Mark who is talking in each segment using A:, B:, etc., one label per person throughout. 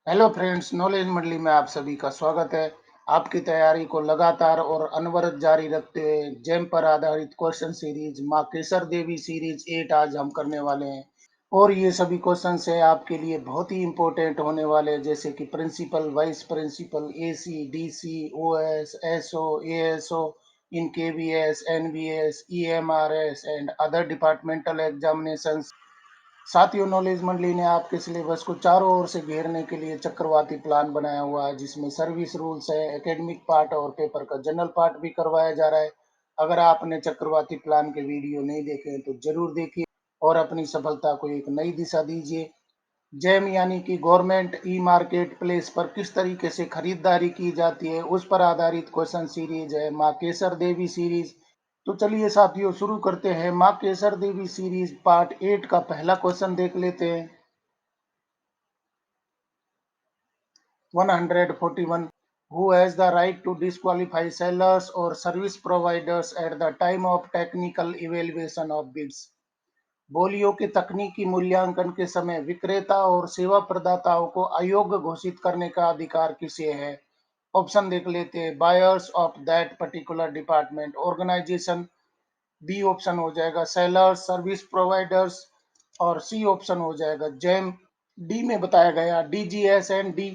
A: Hello friends, knowledge मंडली में आप सभी का स्वागत है। आपकी तैयारी को लगातार और अनवरत जारी रखते हुए जेम पर आधारित क्वेश्चन सीरीज माँ केसर देवी सीरीज 8 आज हम करने वाले हैं। और ये सभी क्वेश्चंस है आपके लिए बहुत ही इंपॉर्टेंट होने वाले हैं, जैसे कि principal, vice principal, AC, DC, OS, SO, ASO in KVS, NVS, EMRS and other departmental examinations. साथियों, नॉलेज मंडली ने आपके सिलेबस को चारों ओर से घेरने के लिए चक्रवाती प्लान बनाया हुआ है, जिसमें सर्विस रूल्स है, एकेडमिक पार्ट और पेपर का जनरल पार्ट भी करवाया जा रहा है। अगर आपने चक्रवाती प्लान के वीडियो नहीं देखे हैं तो जरूर देखिए और अपनी सफलता को एक नई दिशा दीजिए। जैम यानी कि गवर्नमेंट ई मार्केट प्लेस पर किस तरीके से खरीदारी की जाती है, उस पर आधारित क्वेश्चन सीरीज है माँ केसर देवी सीरीज। तो चलिए साथियों, शुरू करते हैं माँ केसर देवी सीरीज पार्ट 8 का पहला क्वेश्चन देख लेते हैं। 141, who has the right to disqualify sellers or service providers at the time of technical evaluation of bids? बोलियों के तकनीकी मूल्यांकन के समय विक्रेता और सेवा प्रदाताओं को अयोग्य घोषित करने का अधिकार किसे है? ऑप्शन देख लेते हैं। Buyers of that particular department organization, B option हो जाएगा सेलर्स, सर्विस प्रोवाइडर्स और सी ऑप्शन हो जाएगा जेम। डी में बताया गया डीजीएस एंड डी।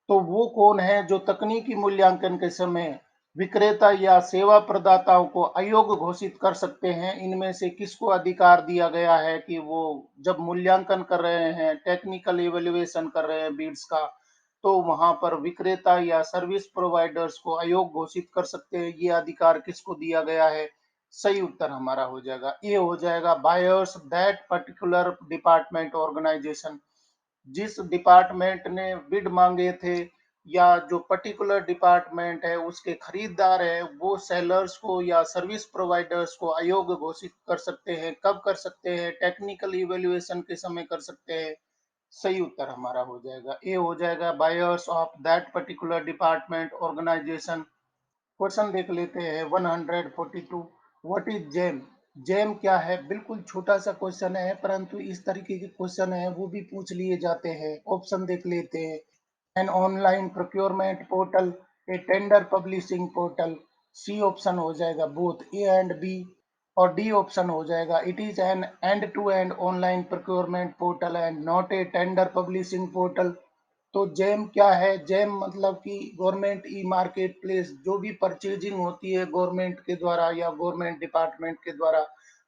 A: तो वो कौन है जो तकनीकी मूल्यांकन के समय विक्रेता या सेवा प्रदाताओं को अयोग्य घोषित कर सकते हैं? इनमें से किसको अधिकार दिया गया है कि वो जब मूल्यांकन कर रहे हैं, टेक्निकल इवेल्युएशन कर रहे हैं बीड्स का, तो वहां पर विक्रेता या सर्विस प्रोवाइडर्स को अयोग्य घोषित कर सकते हैं? ये अधिकार किसको दिया गया है? सही उत्तर हमारा हो जाएगा ए, हो जाएगा buyers that particular department organization. जिस डिपार्टमेंट ने बिड मांगे थे या जो पर्टिकुलर डिपार्टमेंट है उसके खरीदार है, वो सेलर्स को या सर्विस प्रोवाइडर्स को अयोग्य घोषित कर सकते हैं। कब कर सकते हैं? टेक्निकल इवेल्युएशन के समय कर सकते हैं। सही उत्तर हमारा हो जाएगा ए, हो जाएगा buyers of that particular department organization. Question देख लेते हैं 142, व्हाट इज जेम? जेम क्या है? बिल्कुल छोटा सा क्वेश्चन है, परंतु इस तरीके के क्वेश्चन है वो भी पूछ लिए जाते हैं। ऑप्शन देख लेते हैं। An online procurement portal, A tender publishing portal, C option हो जाएगा बोथ ए एंड बी और डी ऑप्शन हो जाएगा it is an end to end online procurement portal and not a tender publishing portal. तो GeM क्या है? GeM मतलब कि गवर्नमेंट ई मार्केट प्लेस, जो भी परचेजिंग होती है गवर्नमेंट के द्वारा या गवर्नमेंट डिपार्टमेंट के द्वारा,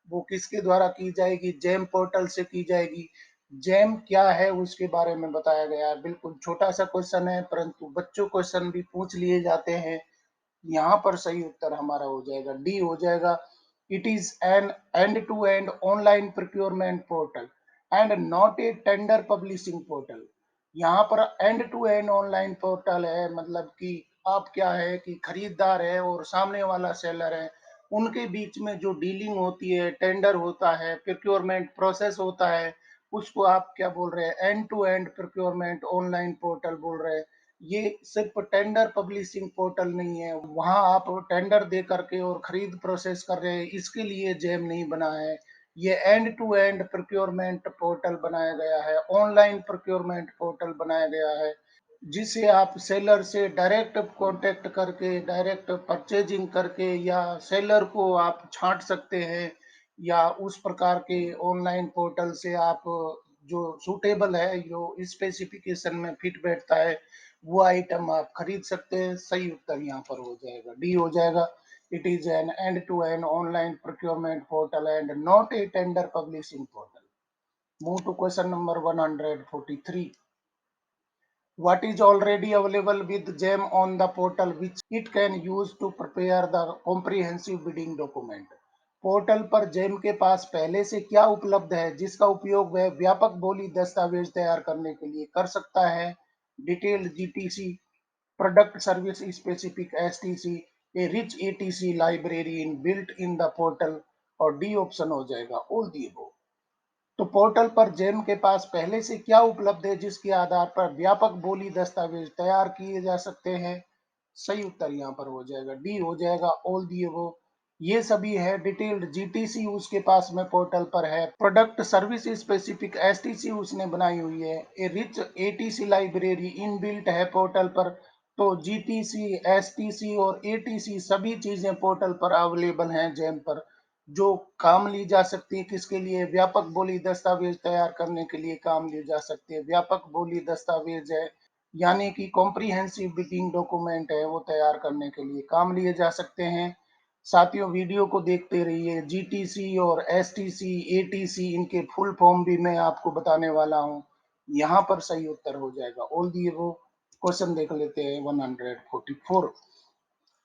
A: वो किसके द्वारा की जाएगी? जेम पोर्टल से की जाएगी। जेम क्या है उसके बारे में बताया गया है। बिल्कुल छोटा सा क्वेश्चन है, परंतु बच्चों क्वेश्चन भी पूछ लिए जाते हैं। यहाँ पर सही उत्तर हमारा हो जाएगा डी, हो जाएगा it is an end to end online procurement portal and not a tender publishing portal. यहाँ पर end to end online portal है, मतलब कि आप क्या है कि खरीदार है और सामने वाला सेलर है, उनके बीच में जो डीलिंग होती है, टेंडर होता है, प्रोक्योरमेंट प्रोसेस होता है, उसको आप क्या बोल रहे हैं? End to end procurement online portal बोल रहे हैं। ये सिर्फ टेंडर पब्लिशिंग पोर्टल नहीं है, वहां आप टेंडर दे करके और खरीद प्रोसेस कर रहे हैं, इसके लिए जेम नहीं बना है। ये end to end procurement portal बनाया गया है, ऑनलाइन प्रोक्योरमेंट पोर्टल बनाया गया है, जिसे आप सेलर से डायरेक्ट कांटेक्ट करके, डायरेक्ट परचेजिंग करके या सेलर को आप छांट सकते हैं, या उस प्रकार के ऑनलाइन पोर्टल से आप जो सूटेबल है, जो स्पेसिफिकेशन में फिट बैठता है, वो आइटम आप खरीद सकते हैं। सही उत्तर यहाँ पर हो जाएगा डी, हो जाएगा it is an end to end online procurement portal and not a tender publishing portal. Move to question number 143, what is already available with GEM on the portal which it can use to prepare the comprehensive bidding document? Portal पर GeM के पास पहले से क्या उपलब्ध है जिसका उपयोग वह व्यापक बोली दस्तावेज तैयार करने के लिए कर सकता है? Detailed GTC, product service specific STC, a rich ATC library in built in the portal और डी ऑप्शन हो जाएगा ऑल दी अबव। तो पोर्टल पर जेम के पास पहले से क्या उपलब्ध है जिसके आधार पर व्यापक बोली दस्तावेज तैयार किए जा सकते हैं? सही उत्तर यहाँ पर हो जाएगा डी, हो जाएगा ऑल दी अबव। ये सभी है डिटेल्ड। जीटीसी उसके पास में पोर्टल पर है, प्रोडक्ट सर्विस स्पेसिफिक एसटीसी उसने बनाई हुई है, ए रिच एटीसी लाइब्रेरी इनबिल्ट है पोर्टल पर। तो जीटीसी, एसटीसी और एटीसी सभी चीजें पोर्टल पर अवेलेबल हैं जेम पर, जो काम ली जा सकती है। किसके लिए? व्यापक बोली दस्तावेज तैयार करने के लिए काम ली जा सकती है। व्यापक बोली दस्तावेज है यानी कि कॉम्प्रिहेंसिव बिडिंग डॉक्यूमेंट है, वो तैयार करने के लिए काम लिए जा सकते हैं। साथियों, वीडियो को देखते रहिए। जीटीसी और एसटीसी, एटीसी, इनके फुल फॉर्म भी मैं आपको बताने वाला हूं। यहां पर सही उत्तर हो जाएगा ऑल दिए। वो क्वेश्चन देख लेते हैं 144।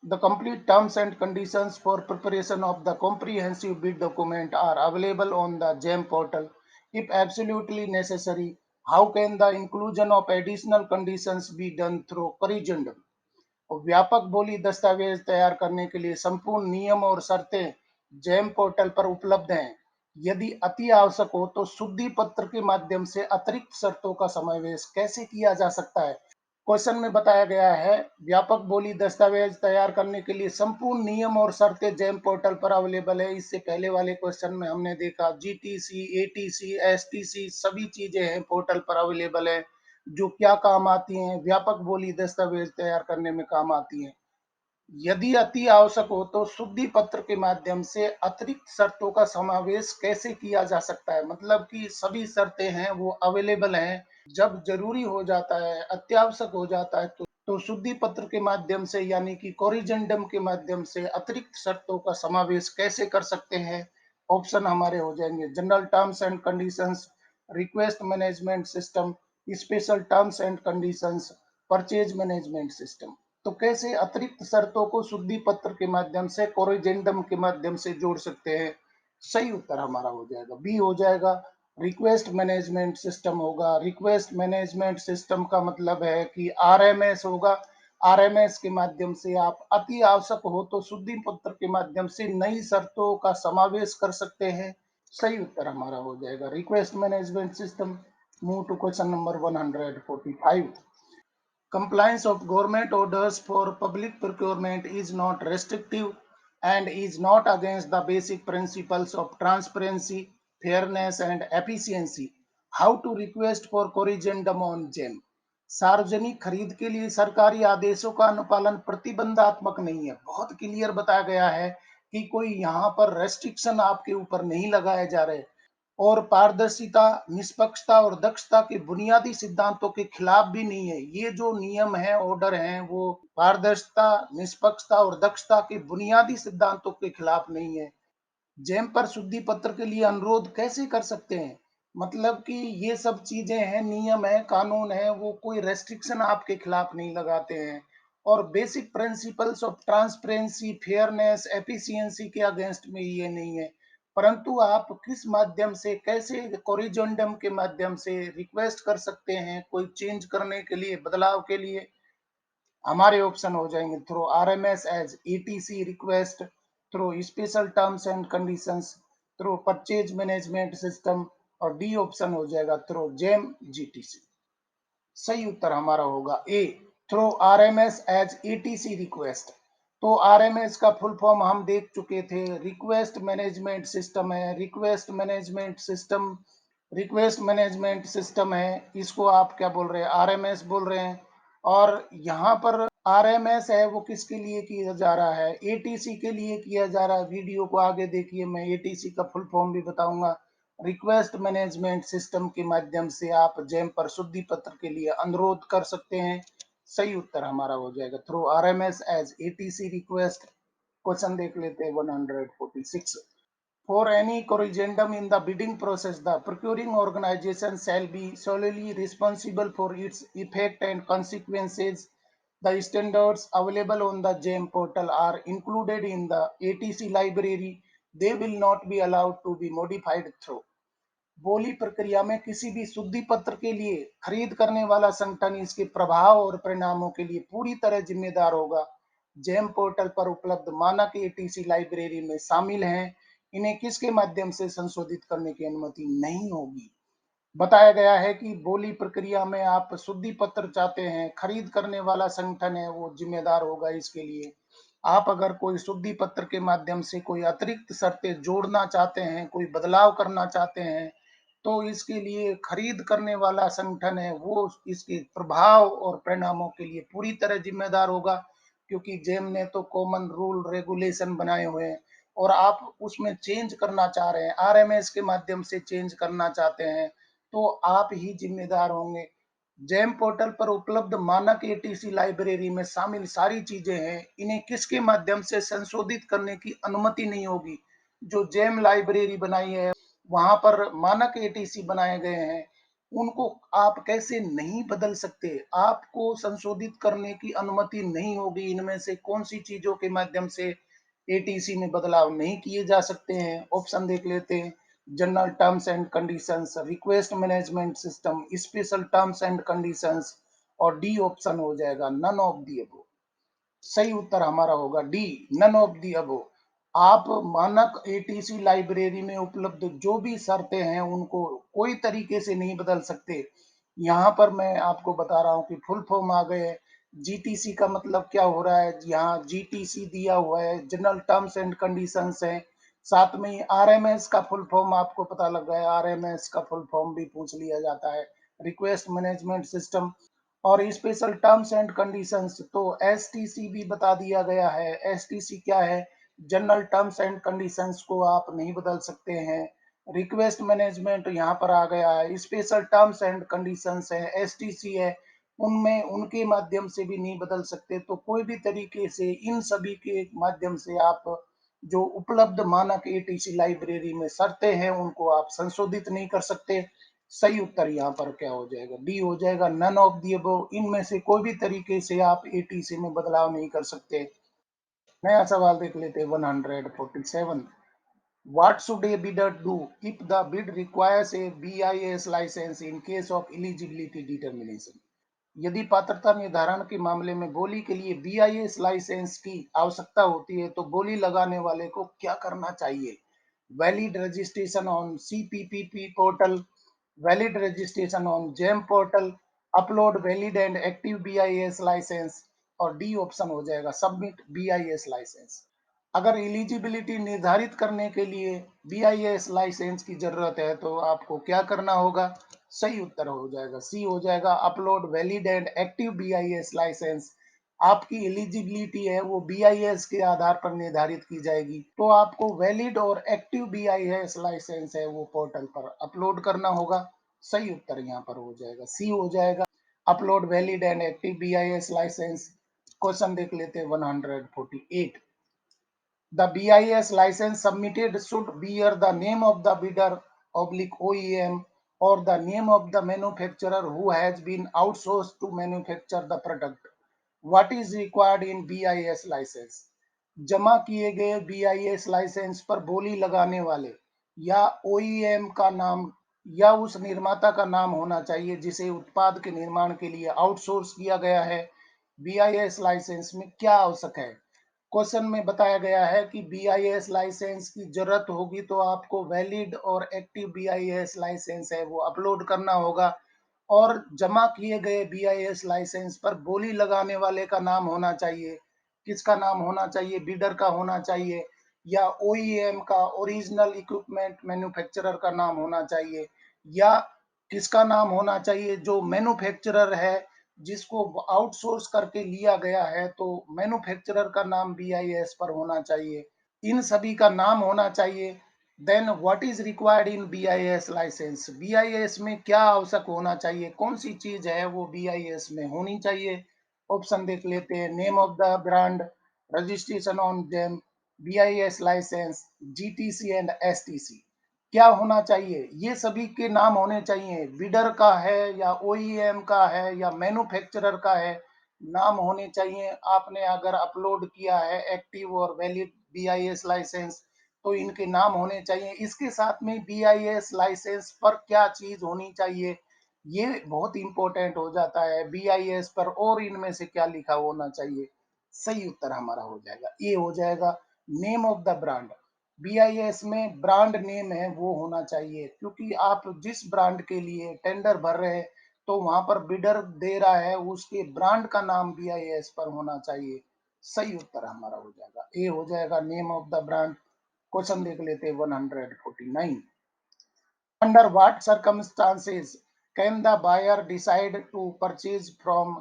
A: The complete terms and conditions for preparation of the comprehensive bid document are available on the GEM portal. If absolutely necessary, how can the inclusion of additional conditions be done through corrigendum? व्यापक बोली दस्तावेज तैयार करने के लिए संपूर्ण नियम और शर्तें जेम पोर्टल पर उपलब्ध हैं। यदि अति आवश्यक हो तो शुद्धि पत्र के माध्यम से अतिरिक्त शर्तों का समावेश कैसे किया जा सकता है? क्वेश्चन में बताया गया है व्यापक बोली दस्तावेज तैयार करने के लिए संपूर्ण नियम और शर्तें जेम पोर्टल पर अवेलेबल है। इससे पहले वाले क्वेश्चन में हमने देखा जीटीसी, एटीसी, एसटीसी सभी चीजें हैं पोर्टल पर अवेलेबल है, जो क्या काम आती हैं? व्यापक बोली दस्तावेज तैयार करने में काम आती हैं। यदि अति आवश्यक हो तो शुद्धि पत्र के माध्यम से अतिरिक्त शर्तों का समावेश कैसे किया जा सकता है? मतलब कि सभी शर्तें हैं वो अवेलेबल हैं। जब जरूरी हो जाता है, अत्यावश्यक हो जाता है तो शुद्धि पत्र के माध्यम से यानी कि कोरिजेंडम के माध्यम से अतिरिक्त शर्तों का समावेश कैसे कर सकते हैं? ऑप्शन हमारे हो जाएंगे general terms and conditions, request management system, special terms and conditions, purchase management system. तो कैसे अतिरिक्त शर्तों को शुद्धि पत्र के माध्यम से कोरिजेंडम के माध्यम से जोड़ सकते हैं? सही उत्तर हमारा हो जाएगा बी हो जाएगा। रिक्वेस्ट मैनेजमेंट सिस्टम होगा। रिक्वेस्ट मैनेजमेंट सिस्टम का मतलब है कि आरएमएस होगा। आरएमएस के माध्यम से आप अति आवश्यक हो तो शुद्धि पत्र के माध्यम से नई शर्तों का समावेश कर सकते हैं। सही उत्तर हमारा हो जाएगा request management system. Move to question number 145। Compliance of government orders for public procurement is not restrictive and is not against the basic principles of transparency, fairness and efficiency. How to request for corrigendum on GEM? सार्वजनिक खरीद के लिए सरकारी आदेशों का अनुपालन प्रतिबंधात्मक नहीं है। बहुत क्लियर बताया गया है कि कोई यहाँ पर रेस्ट्रिक्शन आपके ऊपर नहीं लगाए जा रहे और पारदर्शिता, निष्पक्षता और दक्षता के बुनियादी सिद्धांतों के खिलाफ भी नहीं है। ये जो नियम है, ऑर्डर हैं, वो पारदर्शिता, निष्पक्षता और दक्षता के बुनियादी सिद्धांतों के खिलाफ नहीं है। जेम पर शुद्धि पत्र के लिए अनुरोध कैसे कर सकते हैं? मतलब कि ये सब चीजें हैं, नियम है, कानून है, वो कोई रेस्ट्रिक्शन आपके खिलाफ नहीं लगाते हैं और basic principles of transparency, fairness, efficiency के अगेंस्ट में ये नहीं है। परंतु आप किस माध्यम से, कैसे कोरिजेंडम के माध्यम से रिक्वेस्ट कर सकते हैं कोई चेंज करने के लिए, बदलाव के लिए? हमारे ऑप्शन हो जाएंगे through RMS as ETC request, through special terms and conditions, through purchase management system और डी ऑप्शन हो जाएगा थ्रू जेम जीटीसी। सही उत्तर हमारा होगा A, through RMS as ETC request. तो आरएमएस का फुल फॉर्म हम देख चुके थे, रिक्वेस्ट मैनेजमेंट सिस्टम है। Request management system, request management system है, इसको आप क्या बोल रहे हैं? आरएमएस बोल रहे हैं। और यहाँ पर आरएमएस है वो किसके लिए किया जा रहा है? एटीसी के लिए किया जा रहा है। वीडियो को आगे देखिए, मैं एटीसी का फुल फॉर्म भी बताऊंगा। रिक्वेस्ट मैनेजमेंट सिस्टम के माध्यम से आप जेम पर शुद्धि पत्र के लिए अनुरोध कर सकते हैं। सही उत्तर हमारा हो जाएगा through RMS as ATC request. Question देख लेते हैं 146। For any corrigendum in the bidding process, the procuring organization shall be solely responsible for its effect and consequences. The standards available on the GEM portal are included in the ATC library. They will not be allowed to be modified through. बोली प्रक्रिया में किसी भी शुद्धि पत्र के लिए खरीद करने वाला संगठन इसके प्रभाव और परिणामों के लिए पूरी तरह जिम्मेदार होगा। जेम पोर्टल पर उपलब्ध मानक एटीसी लाइब्रेरी में शामिल हैं। इन्हें किसके माध्यम से संशोधित करने की अनुमति नहीं होगी? बताया गया है कि बोली प्रक्रिया में आप शुद्धि पत्र चाहते हैं, खरीद करने वाला संगठन है वो जिम्मेदार होगा इसके लिए। आप अगर कोई शुद्धि पत्र के माध्यम से कोई अतिरिक्त शर्तें जोड़ना चाहते हैं, कोई बदलाव करना चाहते हैं, तो इसके लिए खरीद करने वाला संगठन है, वो इसके प्रभाव और परिणामों के लिए पूरी तरह जिम्मेदार होगा, क्योंकि जेम ने तो कॉमन रूल रेगुलेशन बनाए हुए हैं और आप उसमें चेंज करना चाह रहे हैं, आरएमएस के माध्यम से चेंज करना चाहते हैं, तो आप ही जिम्मेदार होंगे। जेम पोर्टल पर उपलब्ध मानक एटीसी लाइब्रेरी में शामिल सारी चीजें हैं, इन्हें किसके माध्यम से संशोधित करने की अनुमति नहीं होगी। जो जेम लाइब्रेरी बनाई है, वहां पर मानक एटीसी बनाए गए हैं, उनको आप कैसे नहीं बदल सकते। आपको संशोधित करने की अनुमति नहीं होगी। इनमें से कौन सी चीजों के माध्यम से एटीसी में बदलाव नहीं किए जा सकते हैं। ऑप्शन देख लेते हैं। General terms and conditions, request management system, special terms and conditions, और डी ऑप्शन हो जाएगा नन ऑफ दी अबव। सही उत्तर हमारा होगा D, none of the above. आप मानक एटीसी लाइब्रेरी में उपलब्ध जो भी शर्तें हैं उनको कोई तरीके से नहीं बदल सकते। यहाँ पर मैं आपको बता रहा हूँ कि फुल फॉर्म आ गए। जीटीसी का मतलब क्या हो रहा है, यहाँ जीटीसी दिया हुआ है, जनरल टर्म्स एंड कंडीशंस है। साथ में आरएमएस का फुल फॉर्म आपको पता लग गया, आरएमएस का फुल फॉर्म भी पूछ लिया जाता है, रिक्वेस्ट मैनेजमेंट सिस्टम। और स्पेशल टर्म्स एंड कंडीशंस तो एसटीसी भी बता दिया गया है। एसटीसी क्या है, जनरल टर्म्स एंड कंडीशंस को आप नहीं बदल सकते हैं। रिक्वेस्ट मैनेजमेंट यहाँ पर आ गया है, स्पेशल टर्म्स एंड कंडीशंस है, एसटीसी है, उनमें उनके माध्यम से भी नहीं बदल सकते। तो कोई भी तरीके से इन सभी के माध्यम से आप जो उपलब्ध मानक एटीसी लाइब्रेरी में शर्तें हैं उनको आप संशोधित नहीं कर सकते। सही उत्तर यहाँ पर क्या हो जाएगा, डी हो जाएगा, नन ऑफ दी अबव। इनमें से कोई भी तरीके से आप एटीसी में बदलाव नहीं कर सकते। नया सवाल देख लेते हैं 147। What should a bidder do if the bid requires a BIS license in case of eligibility determination? यदि पात्रता निर्धारण के मामले में बोली के लिए बीआईएस लाइसेंस की आवश्यकता होती है, तो बोली लगाने वाले को क्या करना चाहिए। Valid registration on CPPP portal, valid registration on GeM portal, upload valid and active BIS licence, और डी ऑप्शन हो जाएगा सबमिट बीआईएस लाइसेंस। अगर एलिजिबिलिटी निर्धारित करने के लिए बीआईएस लाइसेंस की जरूरत है तो आपको क्या करना होगा। सही उत्तर हो जाएगा सी हो जाएगा, upload valid and active BIS licence. आपकी एलिजिबिलिटी है वो बीआईएस के आधार पर निर्धारित की जाएगी, तो आपको वैलिड और एक्टिव बीआईएस लाइसेंस है वो पोर्टल पर अपलोड करना होगा। सही उत्तर यहाँ पर हो जाएगा सी हो जाएगा, upload valid and active BIS licence. Question देख लेते हैं 148। The BIS license submitted should bear the name of the bidder oblique OEM or the name of the manufacturer who has been outsourced to manufacture the product. What is required in BIS license? जमा किए गए BIS licence पर बोली लगाने वाले या OEM का नाम या उस निर्माता का नाम होना चाहिए जिसे उत्पाद के निर्माण के लिए आउटसोर्स किया गया है। BIS लाइसेंस में क्या आवश्यक है। क्वेश्चन में बताया गया है कि बीआईएस लाइसेंस की जरूरत होगी तो आपको वैलिड और एक्टिव बीआईएस लाइसेंस है वो अपलोड करना होगा, और जमा किए गए बीआईएस लाइसेंस पर बोली लगाने वाले का नाम होना चाहिए। किसका नाम होना चाहिए, बिडर का होना चाहिए, या ओईएम का ओरिजिनल इक्विपमेंट मैन्युफैक्चरर का नाम होना चाहिए, या किसका नाम होना चाहिए, जो मैन्युफैक्चरर है जिसको आउटसोर्स करके लिया गया है, तो मैन्युफैक्चरर का नाम बीआईएस पर होना चाहिए। इन सभी का नाम होना चाहिए। Then what is required in BIS licence, BIS में क्या आवश्यक होना चाहिए, कौन सी चीज है वो बीआईएस में होनी चाहिए। ऑप्शन देख लेते हैं। Name of the brand, registration on GeM, BIS licence, GTC and STC. क्या होना चाहिए, ये सभी के नाम होने चाहिए। बिडर का है या ओईएम का है या मैन्युफैक्चरर का है, नाम होने चाहिए। आपने अगर अपलोड किया है एक्टिव और वैलिड बीआईएस लाइसेंस तो इनके नाम होने चाहिए। इसके साथ में बीआईएस लाइसेंस पर क्या चीज होनी चाहिए, ये बहुत इंपॉर्टेंट हो जाता है बीआईएस पर, और इनमें से क्या लिखा होना चाहिए। सही उत्तर हमारा हो जाएगा ए हो जाएगा, name of the brand. BIS में ब्रांड नेम है वो होना चाहिए, क्योंकि आप जिस ब्रांड के लिए टेंडर भर रहे हैं तो वहां पर बिडर दे रहा है उसके ब्रांड का नाम बीआईएस पर होना चाहिए। सही उत्तर हमारा हो जाएगा ए, हो जाएगा name of the brand. Question देख लेते हैं 149। Under what circumstances can the buyer decide to purchase from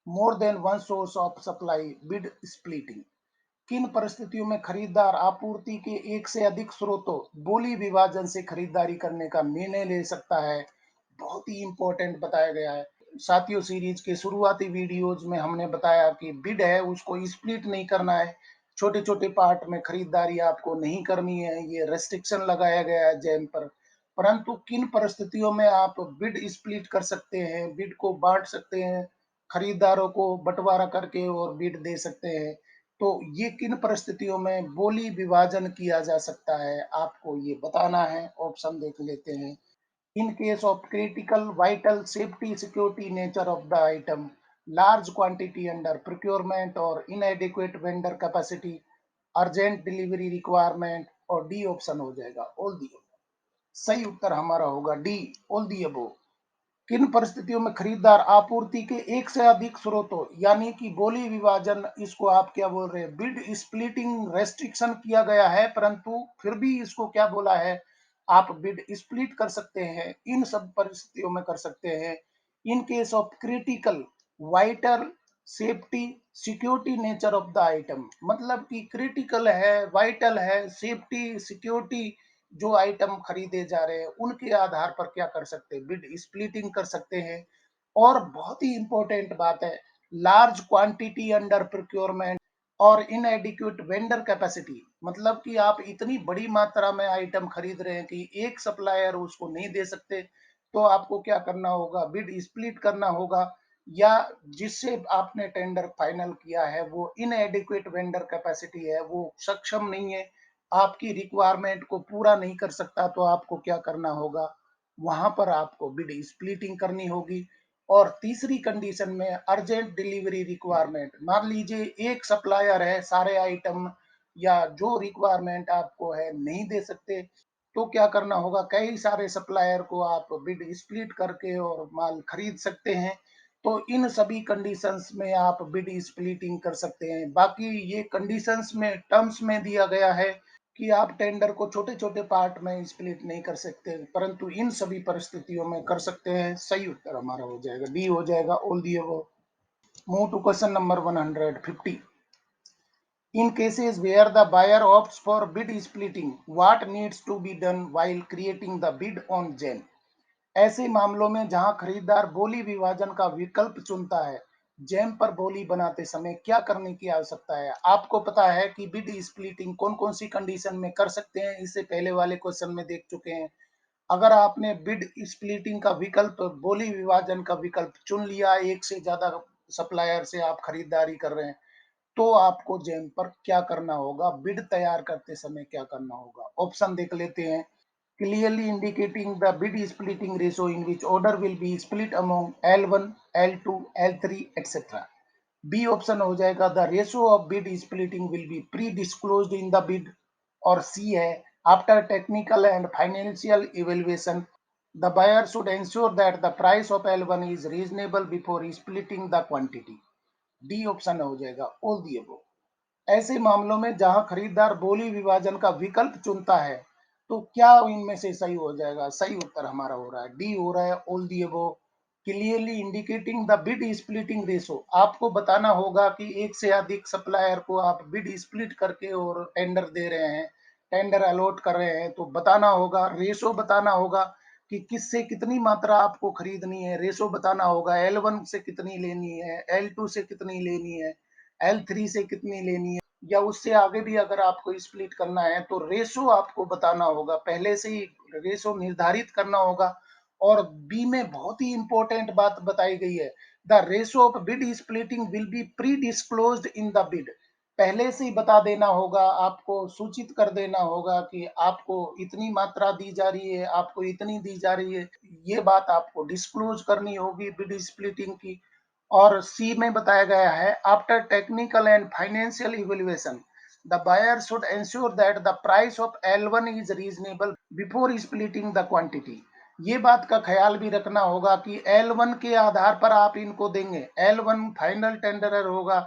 A: more than one source of supply, bid splitting? किन परिस्थितियों में खरीदार आपूर्ति के एक से अधिक स्रोतों बोली विभाजन से खरीदारी करने का निर्णय ले सकता है? बहुत ही इंपॉर्टेंट बताया गया है साथियों। सीरीज के शुरुआती वीडियोज में हमने बताया कि बिड है उसको स्प्लिट नहीं करना है, छोटे छोटे पार्ट में खरीदारी आपको नहीं करनी है, ये रेस्ट्रिक्शन लगाया गया है जैम पर। परंतु किन परिस्थितियों में आप बिड स्प्लिट कर सकते हैं, बिड को बांट सकते हैं, खरीदारों को बंटवारा करके और बिड दे सकते हैं, तो ये किन परिस्थितियों में बोली विभाजन किया जा सकता है आपको ये बताना है। ऑप्शन देख लेते हैं। In case of critical vital safety security nature of the item, large quantity under procurement और inadequate vendor capacity, urgent delivery requirement, और डी ऑप्शन हो जाएगा ऑल दी अबव। सही उत्तर हमारा होगा डी, ऑल दी अबव। किन परिस्थितियों में खरीदार आपूर्ति के एक से अधिक स्रोतों यानी कि बोली विभाजन, इसको आप क्या बोल रहे हैं, बिड स्प्लिटिंग रेस्ट्रिक्शन किया गया है, परंतु फिर भी इसको क्या बोला है, आप बिड स्प्लिट कर सकते हैं, इन सब परिस्थितियों में कर सकते हैं। In case of critical vital safety security nature of the item, मतलब कि क्रिटिकल है, वाइटल है, सेफ्टी सिक्योरिटी जो आइटम खरीदे जा रहे हैं उनके आधार पर क्या कर सकते हैं, बिड स्प्लिटिंग कर सकते हैं। और बहुत ही इंपॉर्टेंट बात है, लार्ज क्वांटिटी अंडर प्रोक्योरमेंट और इनएडिक्वेट वेंडर कैपेसिटी, मतलब कि आप इतनी बड़ी मात्रा में आइटम खरीद रहे हैं कि एक सप्लायर उसको नहीं दे सकते, तो आपको क्या करना होगा, बिड स्प्लिट करना होगा, या जिससे आपने टेंडर फाइनल किया है वो इनएडिक्वेट वेंडर कैपेसिटी है, वो सक्षम नहीं है, आपकी रिक्वायरमेंट को पूरा नहीं कर सकता, तो आपको क्या करना होगा, वहां पर आपको बिड स्प्लिटिंग करनी होगी। और तीसरी कंडीशन में अर्जेंट डिलीवरी रिक्वायरमेंट, मान लीजिए एक सप्लायर है, सारे आइटम या जो रिक्वायरमेंट आपको है नहीं दे सकते, तो क्या करना होगा, कई सारे सप्लायर को आप बिड स्प्लिट करके और माल खरीद सकते हैं। तो इन सभी कंडीशंस में आप बिड स्प्लिटिंग कर सकते हैं। बाकी ये कंडीशंस में टर्म्स में दिया गया है कि आप टेंडर को छोटे छोटे पार्ट में स्प्लिट नहीं कर सकते, परंतु इन सभी परिस्थितियों में कर सकते हैं। सही उत्तर हमारा हो जाएगा डी, हो जाएगा all the above. Move to question number 150। In cases where the buyer opts for bid splitting, what needs to be done while creating the bid on GEM? ऐसे मामलों में जहां खरीदार बोली विभाजन का विकल्प चुनता है, जेम पर बोली बनाते समय क्या करने की आवश्यकता है? आपको पता है कि बिड स्प्लिटिंग कौन कौन सी कंडीशन में कर सकते हैं, इससे पहले वाले क्वेश्चन में देख चुके हैं। अगर आपने बिड स्प्लिटिंग का विकल्प, बोली विभाजन का विकल्प चुन लिया, एक से ज्यादा सप्लायर से आप खरीदारी कर रहे हैं, तो आपको जेम पर क्या करना होगा, बिड तैयार करते समय क्या करना होगा। ऑप्शन देख लेते हैं। Clearly indicating the bid splitting ratio in which order will be split among L1, L2, L3 etcetera. B option हो जाएगा the ratio of bid splitting will be pre disclosed in the bid. और C है after technical and financial evaluation the buyer should ensure that the price of L1 is reasonable before splitting the quantity. D option हो जाएगा all the above. ऐसे मामलों में जहां खरीदार बोली विभाजन का विकल्प चुनता है, तो क्या इनमें से सही हो जाएगा? सही उत्तर हमारा हो रहा है डी, हो रहा है all the above. Clearly indicating the bid splitting ratio, आपको बताना होगा कि एक से अधिक सप्लायर को आप बिड स्प्लिट करके और टेंडर दे रहे हैं, टेंडर अलॉट कर रहे हैं, तो बताना होगा, रेशो बताना होगा कि किससे कितनी मात्रा आपको खरीदनी है, रेशो बताना होगा, L1 से कितनी लेनी है, L2 से कितनी लेनी है, L3 से कितनी लेनी है, या उससे आगे भी अगर आपको स्प्लिट करना है तो रेशो आपको बताना होगा, पहले से ही रेशो निर्धारित करना होगा। और बी में बहुत ही इंपॉर्टेंट बात बताई गई है, the ratio of bid splitting will be pre disclosed in the bid. पहले से ही बता देना होगा, आपको सूचित कर देना होगा कि आपको इतनी मात्रा दी जा रही है, आपको इतनी दी जा रही है, ये बात आपको डिस्क्लोज करनी होगी बिड स्प्लिटिंग की। और सी में बताया गया है after technical and financial evaluation the buyer should ensure that the price of L1 is reasonable before splitting the quantity. ये बात का ख्याल भी रखना होगा कि L1 के आधार पर आप इनको देंगे, L1 फाइनल टेंडरर होगा,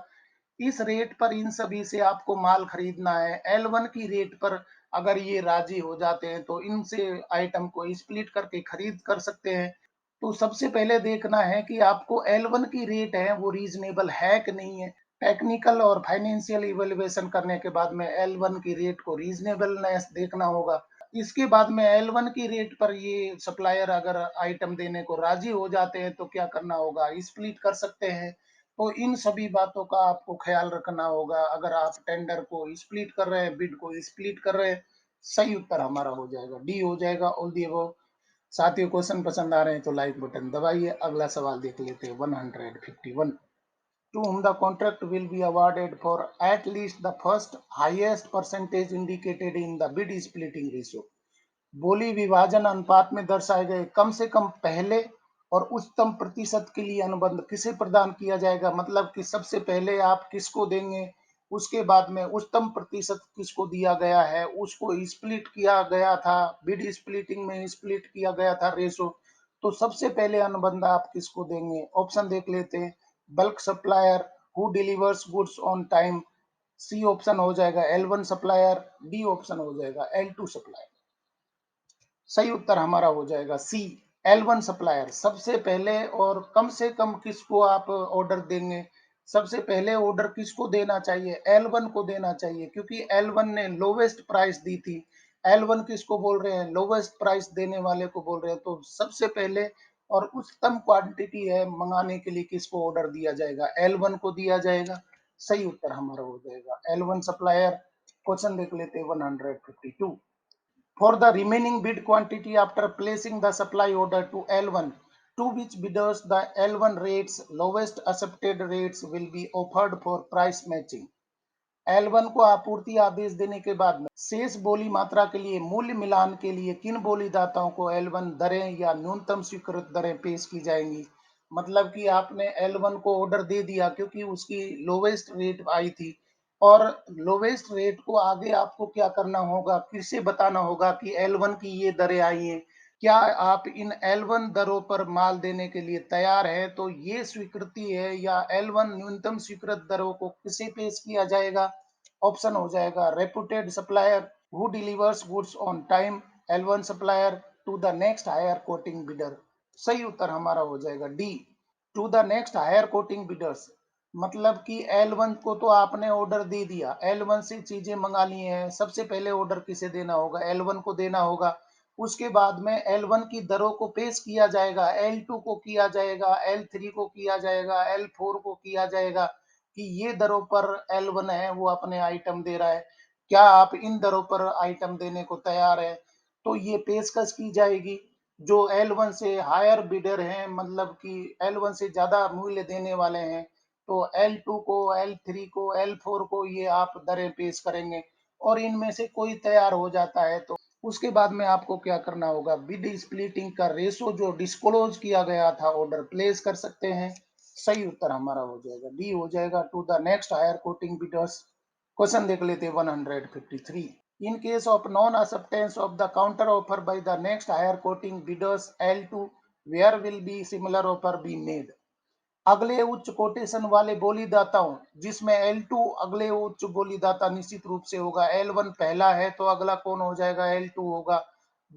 A: इस रेट पर इन सभी से आपको माल खरीदना है। L1 की रेट पर अगर ये राजी हो जाते हैं तो इनसे आइटम को स्प्लिट करके खरीद कर सकते हैं। तो सबसे पहले देखना है कि आपको L1 की रेट है वो रीजनेबल है कि नहीं है। टेक्निकल और फाइनेंशियल इवेल्युएशन करने के बाद में L1 की रेट को रीजनेबलनेस देखना होगा। इसके बाद में L1 की रेट पर ये सप्लायर अगर आइटम देने को राजी हो जाते हैं तो क्या करना होगा, स्प्लिट कर सकते हैं। तो इन सभी बातों का आपको ख्याल रखना होगा अगर आप टेंडर को स्प्लिट कर रहे हैं, बिड को स्प्लिट कर रहे हैं। सही उत्तर हमारा हो जाएगा डी हो जाएगा, ऑल दी अबव। साथियों क्वेश्चन पसंद आ रहे हैं तो लाइक बटन दबाइए। अगला सवाल देख लेते हैं 151। To whom the contract will be awarded for at least the first highest percentage indicated in the bid splitting ratio। बोली विभाजन अनुपात में दर्शाए गए कम से कम पहले और उच्चतम प्रतिशत के लिए अनुबंध किसे प्रदान किया जाएगा। मतलब कि सबसे पहले आप किसको देंगे, उसके बाद में उच्चतम प्रतिशत किसको दिया गया है, उसको स्प्लिट किया गया था, बिड स्प्लिटिंग में स्प्लिट किया गया था रेशो। तो सबसे पहले अनुबंध आप किसको देंगे। ऑप्शन देख लेते हैं। Bulk supplier, who delivers goods on time. C option हो जाएगा L1 सप्लायर, डी ऑप्शन हो जाएगा L2 सप्लायर। सही उत्तर हमारा हो जाएगा सी, L1 सप्लायर। सबसे पहले और कम से कम किसको आप ऑर्डर देंगे, सबसे पहले ऑर्डर किसको देना चाहिए, L1 को देना चाहिए, क्योंकि L1 ने लोवेस्ट प्राइस दी थी। L1 किसको बोल रहे हैं, लोवेस्ट प्राइस देने वाले को बोल रहे हैं। तो सबसे पहले और उच्चतम क्वांटिटी है मंगाने के लिए किसको ऑर्डर दिया जाएगा, L1 को दिया जाएगा। सही उत्तर हमारा हो जाएगा L1 सप्लायर। क्वेश्चन देख लेते हैं 152। For the remaining bid quantity after placing the supply order to L1, to which bidders the L1 rates lowest accepted rates will be offered for price matching। L1 को आपूर्ति आदेश देने के बाद में शेष बोली मात्रा के लिए मूल्य मिलान के लिए किन बोलीदाताओं को L1 दरें या न्यूनतम स्वीकृत दरें पेश की जाएंगी। मतलब कि आपने L1 को ऑर्डर दे दिया क्योंकि उसकी लोवेस्ट रेट आई थी, और लोवेस्ट रेट को आगे आपको क्या करना होगा, किसे बताना होगा कि L1 की ये दरें आई हैं। क्या आप इन L1 दरों पर माल देने के लिए तैयार है, तो ये स्वीकृति है या L1 न्यूनतम स्वीकृत दरों को किसे पेश किया जाएगा। ऑप्शन हो जाएगा reputed supplier, who delivers goods on time, L1 supplier, to the next higher quoting bidder. सही उत्तर हमारा हो जाएगा D, to the next higher quoting bidders. मतलब कि L1 को तो आपने ऑर्डर दे दिया, L1 से चीजें मंगा ली हैं, सबसे पहले ऑर्डर किसे देना होगा, L1 को देना होगा। उसके बाद में L1 की दरों को पेश किया जाएगा, L2 को किया जाएगा, L3 को किया जाएगा, L4 को किया जाएगा कि ये दरों पर L1 है वो अपने आइटम दे रहा है, क्या आप इन दरों पर आइटम देने को तैयार है। तो ये पेशकश की जाएगी। जो L1 से हायर बिडर हैं, मतलब कि L1 से ज्यादा मूल्य देने वाले हैं, तो L2 को, L3 को, L4 को ये आप दरें पेश करेंगे। और इनमें से कोई तैयार हो जाता है तो उसके बाद में आपको क्या करना होगा, बिड स्प्लिटिंग का रेशो जो डिस्क्लोज किया गया था ऑर्डर प्लेस कर सकते हैं। सही उत्तर हमारा हो जाएगा डी हो जाएगा, to the next higher quoting bidders. Question देख लेते हैं 153। In case of non-acceptance of the counter offer by the next higher quoting bidders L2, where will be similar offer be made। अगले उच्च कोटेशन वाले बोलीदाताओं, जिसमें L2 अगले उच्च बोलीदाता निश्चित रूप से होगा, L1 पहला है तो अगला कौन हो जाएगा, L2 होगा,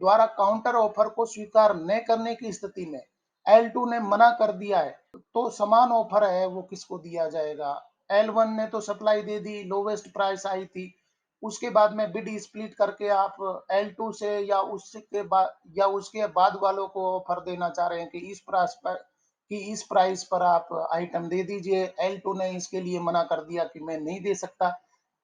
A: द्वारा काउंटर ऑफर को स्वीकार न करने की स्थिति में L2 ने मना कर दिया है तो समान ऑफर है वो किसको दिया जाएगा। L1 ने तो supply they the, lowest price I थी, उसके बाद में बिड स्प्लिट करके आप L2 से या उसके बाद वालों को ऑफर देना चाह रहे हैं कि इस प्राइस पर आप आइटम दे दीजिए। L2 ने इसके लिए मना कर दिया कि मैं नहीं दे सकता,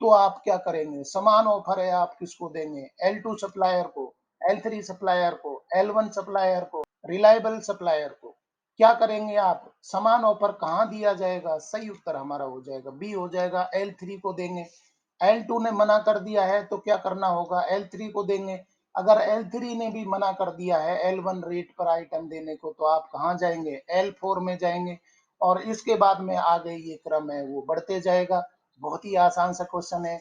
A: तो आप क्या करेंगे, समान ऑफर है आप किसको देंगे, L2 सप्लायर को, L3 सप्लायर को, L1 सप्लायर को, रिलायबल सप्लायर को। क्या करेंगे आप, समान ऑफर कहां दिया जाएगा। सही उत्तर हमारा हो जाएगा बी हो जाएगा, L3 को देंगे। L2 ने मना कर दिया है तो क्या करना होगा, L3 को देंगे। अगर L3 ने भी मना कर दिया है L1 रेट पर आइटम देने को तो आप कहां जाएंगे, L4 में जाएंगे। और इसके बाद में आगे ये क्रम है वो बढ़ते जाएगा। बहुत ही आसान सा क्वेश्चन है।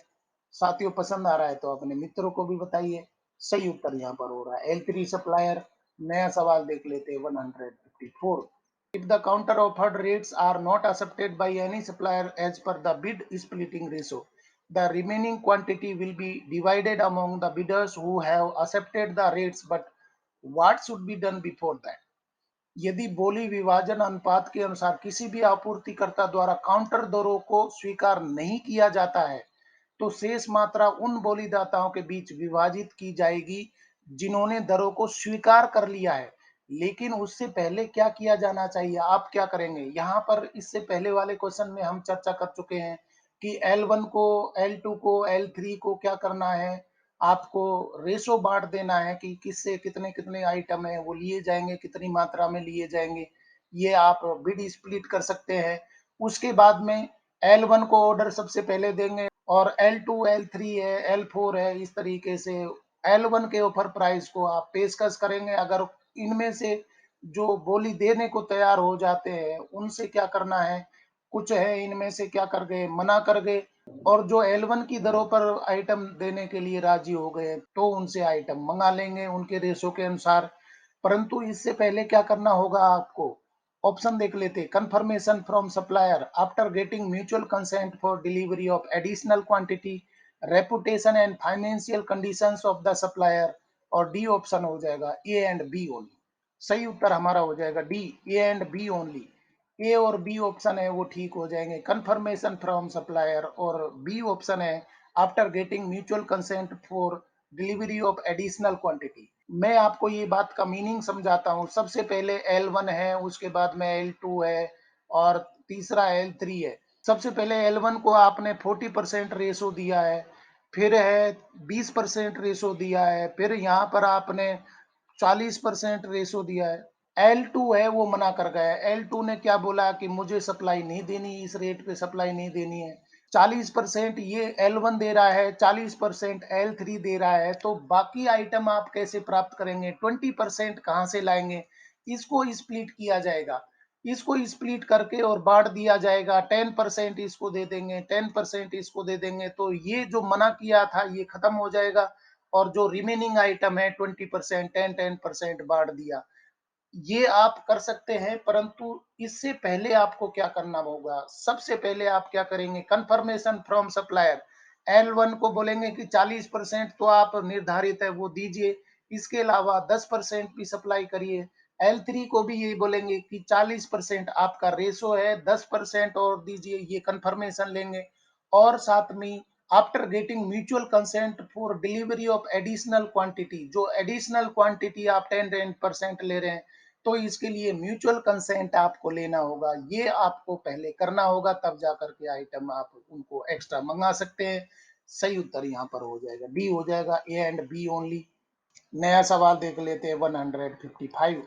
A: साथियों पसंद आ रहा है तो अपने मित्रों को भी बताइए। सही उत्तर यहाँ पर हो रहा है L3 सप्लायर। नया सवाल देख लेते हैं 154। if the counter offered rates are not accepted by any supplier as per the bid splitting ratio, the remaining quantity will be divided among the bidders who have accepted the rates. But what should be done before that? यदि बोली विभाजन अनुपात के अनुसार किसी भी आपूर्तिकर्ता द्वारा काउंटर दरों को स्वीकार नहीं किया जाता है, तो शेष मात्रा उन बोलीदाताओं के बीच विभाजित की जाएगी जिन्होंने दरों को स्वीकार कर लिया है। लेकिन उससे पहले क्या किया जाना चाहिए, आप क्या करेंगे यहाँ पर? इससे पहले वाले क्वेश्चन में हम चर्चा कर चुके हैं कि L1 को, L2 को, L3 को क्या करना है, आपको रेशो बांट देना है कि किससे कितने कितने आइटम है वो लिए जाएंगे, कितनी मात्रा में लिए जाएंगे, ये आप बिड स्प्लिट कर सकते हैं। उसके बाद में L1 को ऑर्डर सबसे पहले देंगे और L2, L3 है, L4 है, इस तरीके से L1 के ऑफर प्राइस को आप पेशकश करेंगे। अगर इनमें से जो बोली देने को तैयार हो जाते हैं उनसे क्या करना है, कुछ है इनमें से क्या कर गए, मना कर गए, और जो L1 की दरों पर आइटम देने के लिए राजी हो गए तो उनसे आइटम मंगा लेंगे उनके रेशो के अनुसार। परंतु इससे पहले क्या करना होगा आपको, ऑप्शन देख लेते। Confirmation from supplier after getting mutual consent for delivery of additional quantity, reputation and financial conditions of the supplier, और डी ऑप्शन हो जाएगा ए एंड बी ओनली। सही उत्तर हमारा हो जाएगा D, A and B only. A और बी ऑप्शन है वो ठीक हो जाएंगे, कंफर्मेशन फ्रॉम सप्लायर, और बी ऑप्शन है after getting mutual consent for delivery of additional quantity. मैं आपको ये बात का मीनिंग समझाता हूँ। सबसे पहले L1 है, उसके बाद में L2 है और तीसरा L3 है। सबसे पहले L1 को आपने 40% रेशो दिया है, फिर है 20% रेशो दिया है, फिर यहाँ पर आपने 40% रेशो दिया है। L2 है वो मना कर गया है। L2 ने क्या बोला कि मुझे सप्लाई नहीं देनी, इस रेट पे सप्लाई नहीं देनी है। 40% ये L1 दे रहा है, 40% L3 दे रहा है, तो बाकी आइटम आप कैसे प्राप्त करेंगे, 20% कहाँ से लाएंगे? इसको स्प्लिट किया जाएगा, इसको स्प्लिट करके और बांट दिया जाएगा। 10% इसको दे देंगे, 10% इसको दे देंगे, तो ये जो मना किया था ये खत्म हो जाएगा, और जो रिमेनिंग आइटम है 20%, 10% बांट दिया। ये आप कर सकते हैं, परंतु इससे पहले आपको क्या करना होगा, सबसे पहले आप क्या करेंगे, कंफर्मेशन फ्रॉम सप्लायर। L1 को बोलेंगे कि 40% तो आप निर्धारित है वो दीजिए, इसके अलावा 10% भी सप्लाई करिए। L3 को भी यही बोलेंगे कि 40% आपका रेशो है, 10% और दीजिए, ये कंफर्मेशन लेंगे। और साथ में after getting mutual consent for delivery of additional quantity, जो एडिशनल क्वांटिटी आप 10% ले रहे हैं, तो इसके लिए म्यूचुअल कंसेंट आपको लेना होगा, ये आपको पहले करना होगा, तब जाकर के आइटम आप उनको एक्स्ट्रा मंगा सकते हैं। सही उत्तर यहाँ पर हो जाएगा डी हो जाएगा, ए एंड बी ओनली। नया सवाल देख लेते हैं 155।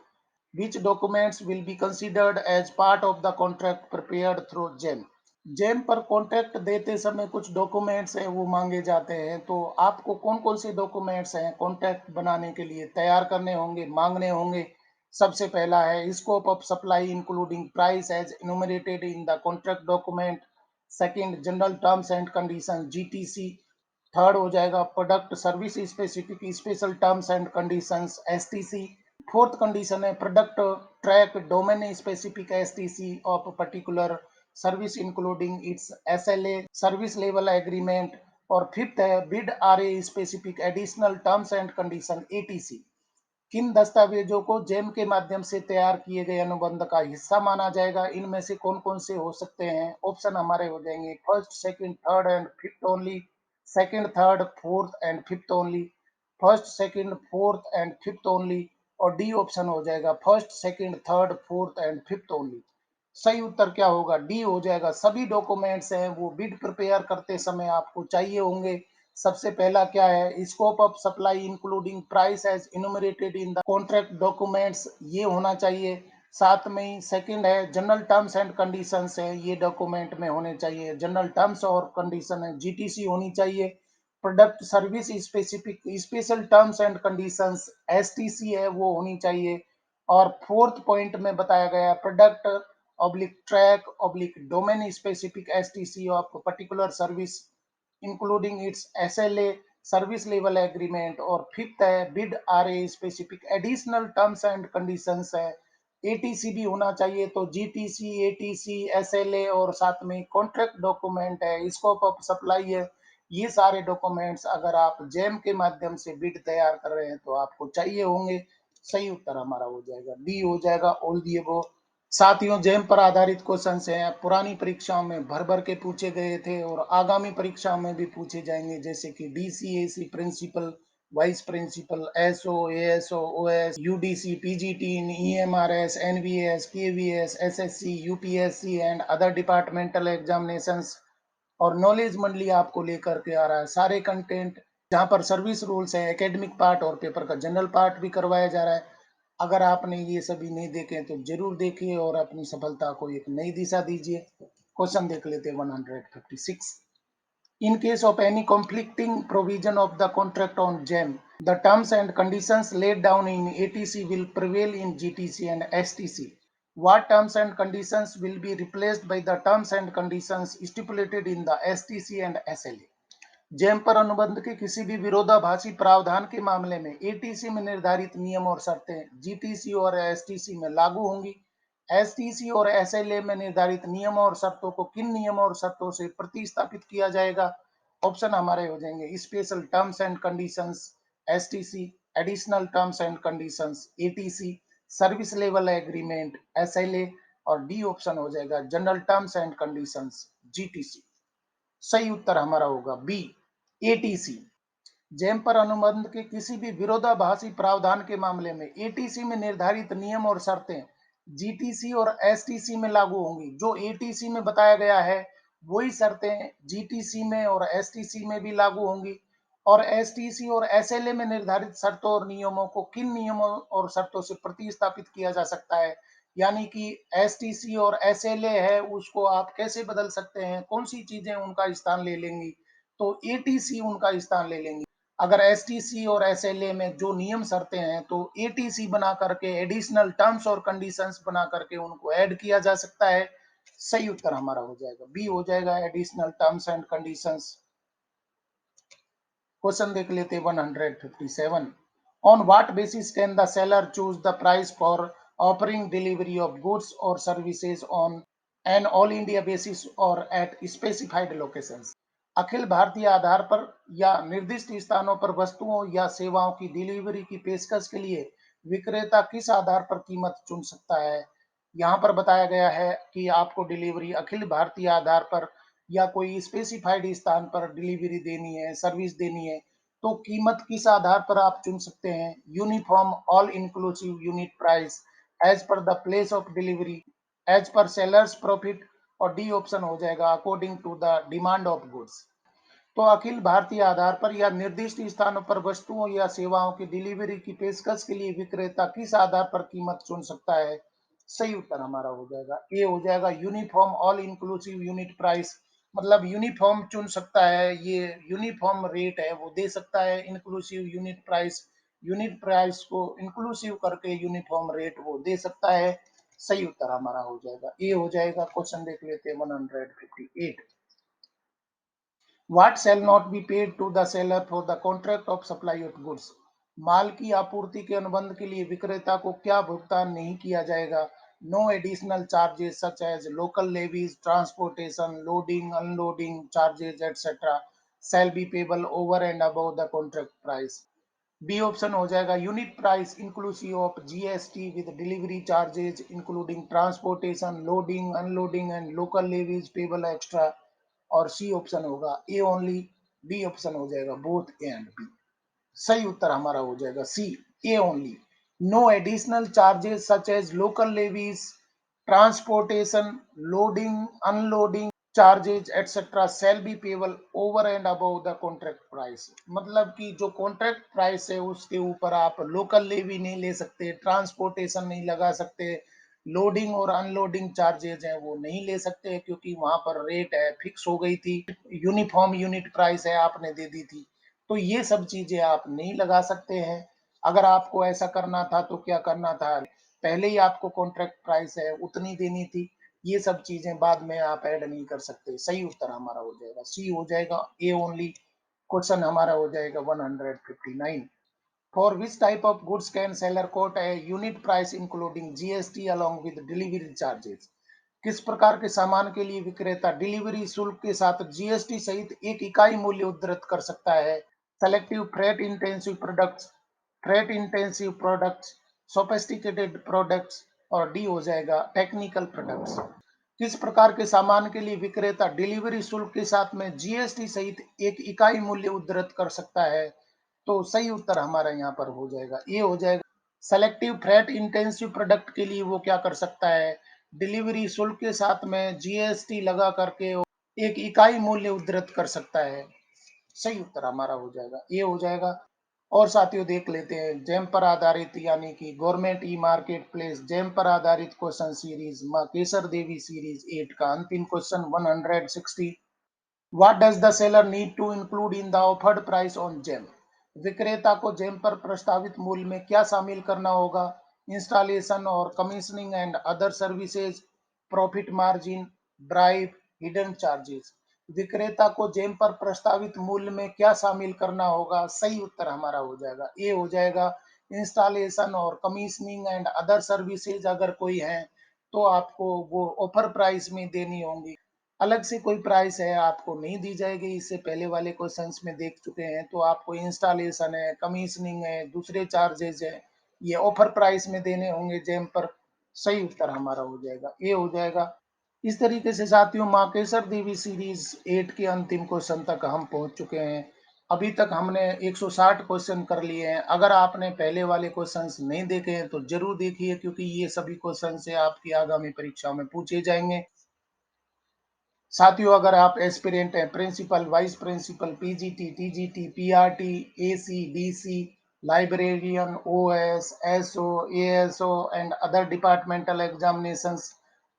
A: Which documents will be considered as part of the contract prepared through GeM? GeM पर कॉन्ट्रैक्ट देते समय कुछ डॉक्यूमेंट्स हैं वो मांगे जाते हैं, तो आपको कौन कौन से डॉक्यूमेंट्स हैं कॉन्ट्रैक्ट बनाने के लिए तैयार करने होंगे, मांगने होंगे? सबसे पहला है scope of supply including price as enumerated in the contract document. Second, general terms and condition GTC. Third हो जाएगा product service specific special terms and conditions STC. Fourth condition है product track domain specific STC of particular service including its SLA service level agreement. और fifth है bid RA specific additional terms and condition ATC. किन दस्तावेजों को GeM के माध्यम से तैयार किए गए अनुबंध का हिस्सा माना जाएगा, इनमें से कौन कौन से हो सकते हैं? ऑप्शन हमारे हो जाएंगे first, second, third and fifth only, second, third, fourth and fifth only, first, second, fourth and fifth only, और डी ऑप्शन हो जाएगा first, second, third, fourth and fifth only. सही उत्तर क्या होगा, डी हो जाएगा। सभी डॉक्यूमेंट्स हैं वो बिड प्रिपेयर करते समय आपको चाहिए होंगे। सबसे पहला क्या है, scope of supply including price as enumerated in the contract documents, ये होना चाहिए। साथ में ही सेकंड है जनरल टर्म्स एंड कंडीशंस है, ये डॉक्यूमेंट में होने चाहिए, जनरल टर्म्स और कंडीशन है जीटीसी होनी चाहिए। Product service specific special terms and conditions STC है वो होनी चाहिए। और फोर्थ पॉइंट में बताया गया product oblique track oblique domain specific STC of particular service including its SLA service level agreement. और फिफ्थ है bid RA specific additional terms and conditions है एटीसी भी होना चाहिए, तो जीटीसी, एटीसी, एसएलए और साथ में कॉन्ट्रैक्ट डॉक्यूमेंट है, स्कोप ऑफ सप्लाई है। ये सारे डॉक्यूमेंट्स अगर आप जेम के माध्यम से बिड तैयार कर रहे हैं तो आपको चाहिए होंगे। सही उत्तर हमारा हो जाएगा बी हो जाएगा, ऑल दी अबव। साथियों, जेम पर आधारित क्वेश्चन हैं, पुरानी परीक्षाओं में भर भर के पूछे गए थे और आगामी परीक्षाओं में भी पूछे जाएंगे, जैसे कि DCAC principal, vice principal, SO, ASO, OS, UDC, PGT, EMRS, NVS, KVS, SSC, UPSC and other departmental examinations. और नॉलेज मंडली आपको लेकर के आ रहा है सारे कंटेंट, जहां पर सर्विस रूल्स है, एकेडमिक पार्ट और पेपर का जनरल पार्ट भी करवाया जा रहा है। अगर आपने ये सभी नहीं देखे तो जरूर देखिए और अपनी सफलता को एक नई दिशा दीजिए। क्वेश्चन देख लेते हैं 156। In case of any conflicting provision of the contract on GEM, the terms and conditions laid down in ATC will prevail in GTC and STC. What terms and conditions will be replaced by the terms and conditions stipulated in the STC and SLA? GeM पर अनुबंध के किसी भी विरोधाभासी प्रावधान के मामले में एटीसी में निर्धारित नियम और शर्तें जीटीसी और एसटीसी में लागू होंगी। एसटीसी और एसएलए में निर्धारित नियम और शर्तों को किन नियम और शर्तों से प्रतिस्थापित किया जाएगा? ऑप्शन हमारे हो जाएंगे special terms and conditions STC, additional terms and conditions ATC, service level agreement SLA, और डी ऑप्शन हो जाएगा general terms and conditions GTC. सही उत्तर हमारा होगा बी, एटीसी। जेम पर अनुबंध के किसी भी विरोधाभासी प्रावधान के मामले में एटीसी में निर्धारित नियम और शर्तें जीटीसी और एसटीसी में लागू होंगी। जो एटीसी में बताया गया है वही शर्तें जीटीसी में और एसटीसी में भी लागू होंगी। और एसटीसी और एसएलए में निर्धारित शर्तों और नियमों को किन नियमों और शर्तों से प्रतिस्थापित किया जा सकता है, यानी कि एसटीसी और एसएलए है उसको आप कैसे बदल सकते हैं, कौन सी चीजें उनका स्थान ले लेंगी, तो एटीसी उनका स्थान ले लेंगी। अगर एसटीसी और एसएलए में जो नियम शर्तें हैं तो एटीसी बना करके एडिशनल टर्म्स और कंडीशंस बना करके उनको ऐड किया जा सकता है। सही उत्तर हमारा हो जाएगा बी हो जाएगा, additional terms and conditions. Question देख लेते 157। On what basis can the seller choose the price for offering delivery of goods और services on an all India basis और एट स्पेसिफाइड लोकेशंस? अखिल भारतीय आधार पर या निर्दिष्ट स्थानों पर वस्तुओं या सेवाओं की डिलीवरी की पेशकश के लिए विक्रेता किस आधार पर कीमत चुन सकता है? यहाँ पर बताया गया है कि आपको डिलीवरी अखिल भारतीय आधार पर या कोई स्पेसिफाइड स्थान पर डिलीवरी देनी है, सर्विस देनी है, तो कीमत किस आधार पर आप चुन सकते हैं? Uniform all inclusive unit price as per the place of delivery, as per sellers profit, और डी ऑप्शन हो जाएगा according to the demand of goods. तो अखिल भारतीय आधार पर या निर्दिष्ट स्थानों पर वस्तुओं या सेवाओं की डिलीवरी की पेशकश के लिए विक्रेता किस आधार पर कीमत चुन सकता है? सही उत्तर हमारा हो जाएगा ए हो जाएगा uniform all inclusive unit price. मतलब यूनिफॉर्म चुन सकता है, ये यूनिफॉर्म रेट है वो दे सकता है, इंक्लूसिव यूनिट प्राइस को इंक्लूसिव करके यूनिफॉर्म रेट वो दे सकता है। सही उत्तर हमारा हो जाएगा ए हो जाएगा। क्वेश्चन देख लेते हैं 158। What shall not be paid to the seller for the contract of supply of goods? माल की आपूर्ति के अनुबंध के लिए विक्रेता को क्या भुगतान नहीं किया जाएगा? No additional charges such as local levies, transportation, loading, unloading charges etcetera shall be payable over and above the contract price. B option हो जाएगा unit price inclusive of GST with delivery charges including transportation, loading, unloading and local levies payable extra, और C option होगा A only, B option हो जाएगा both A and B. सही उत्तर हमारा हो जाएगा C, A only. No additional charges such as local levies, transportation, loading, unloading charges etcetera shall be payable over and above the contract price. मतलब कि जो कॉन्ट्रैक्ट प्राइस है उसके ऊपर आप लोकल लेवी नहीं ले सकते, ट्रांसपोर्टेशन नहीं लगा सकते, लोडिंग और अनलोडिंग चार्जेज हैं वो नहीं ले सकते, क्योंकि वहां पर रेट है फिक्स हो गई थी, यूनिफॉर्म यूनिट प्राइस है आपने दे दी थी, तो ये सब चीजें आप नहीं लगा सकते हैं। अगर आपको ऐसा करना था तो क्या करना था, पहले ही आपको कॉन्ट्रैक्ट प्राइस है उतनी देनी थी, ये सब चीजें बाद में आप ऐड नहीं कर सकते। सही उत्तर हमारा हो जाएगा सी हो जाएगा, ए ओनली। क्वेश्चन हमारा हो जाएगा 159। For which type of goods can seller quote a unit price including GST along with delivery charges? किस प्रकार के सामान के लिए विक्रेता डिलीवरी शुल्क के साथ जीएसटी सहित एक इकाई मूल्य उद्धृत कर सकता है? Selective freight intensive products, sophisticated products, और डी हो जाएगा टेक्निकल प्रोडक्ट्स। किस प्रकार के सामान के लिए विक्रेता डिलीवरी शुल्क के साथ में जीएसटी सहित एक इकाई मूल्य उद्धृत कर सकता है? तो सही उत्तर हमारा यहाँ पर हो जाएगा, ये हो जाएगा। सेलेक्टिव फ्रेट इंटेंसिव प्रोडक्ट के लिए वो क्या कर सकता है, डिलीवरी शुल्क के साथ में जीएसटी लगा करके एक इकाई मूल्य उद्धृत कर सकता है। सही उत्तर हमारा हो जाएगा, ये हो जाएगा। और साथियों देख लेते हैं जेम पर आधारित यानी कि government e market place GeM पर आधारित क्वेश्चन सीरीज माँ केसर देवी सीरीज 8 का अंतिम question 160। What does the seller need to include in the offered price on GeM? विक्रेता को जेम पर प्रस्तावित मूल्य में क्या शामिल करना होगा? इंस्टॉलेशन और commissioning and other services, profit margin, drive, hidden charges. विक्रेता को जेम पर प्रस्तावित मूल्य में क्या शामिल करना होगा? सही उत्तर हमारा हो जाएगा, ये हो जाएगा इंस्टॉलेशन और कमीशनिंग एंड अदर सर्विसेज अगर कोई है तो आपको वो ऑफर प्राइस में देनी होंगी। अलग से कोई प्राइस है आपको नहीं दी जाएगी, इससे पहले वाले क्वेश्चंस में देख चुके हैं। तो आपको इंस्टॉलेशन है, कमीशनिंग है, दूसरे चार्जेज है, ये ऑफर प्राइस में देने होंगे जेम पर। सही उत्तर हमारा हो जाएगा, ये हो जाएगा। इस तरीके से साथियों माकेसर देवी सीरीज 8 के अंतिम क्वेश्चन तक हम पहुंच चुके हैं। अभी तक हमने 160 क्वेश्चन कर लिए हैं। अगर आपने पहले वाले क्वेश्चंस नहीं देखे हैं तो जरूर देखिए, क्योंकि ये सभी क्वेश्चन से आपकी आगामी परीक्षाओं में पूछे जाएंगे। साथियों अगर आप एस्पिरेंट हैं, principal, vice principal, PGT, TGT, PRT, AC, DC, librarian, OS, SO, ASO and other departmental examinations,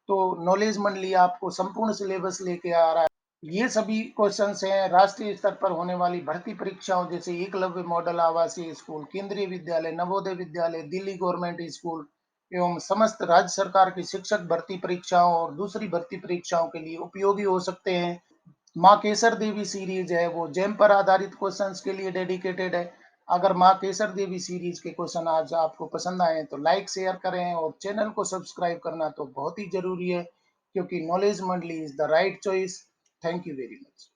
A: तो नॉलेज मंडली आपको संपूर्ण सिलेबस लेके आ रहा है। ये सभी क्वेश्चंस हैं राष्ट्रीय स्तर पर होने वाली भर्ती परीक्षाओं जैसे एकलव्य मॉडल आवासीय स्कूल, केंद्रीय विद्यालय, नवोदय विद्यालय, दिल्ली गवर्नमेंट स्कूल एवं समस्त राज्य सरकार की शिक्षक भर्ती परीक्षाओं और दूसरी भर्ती परीक्षाओं के लिए उपयोगी हो सकते हैं। माँ केसर देवी सीरीज है वो जेम पर आधारित क्वेश्चंस के लिए डेडिकेटेड है। अगर माँ केसर देवी सीरीज के क्वेश्चन आज आपको पसंद आए तो लाइक शेयर करें और चैनल को सब्सक्राइब करना तो बहुत ही जरूरी है, क्योंकि नॉलेज मंडली is the right choice. Thank you very much.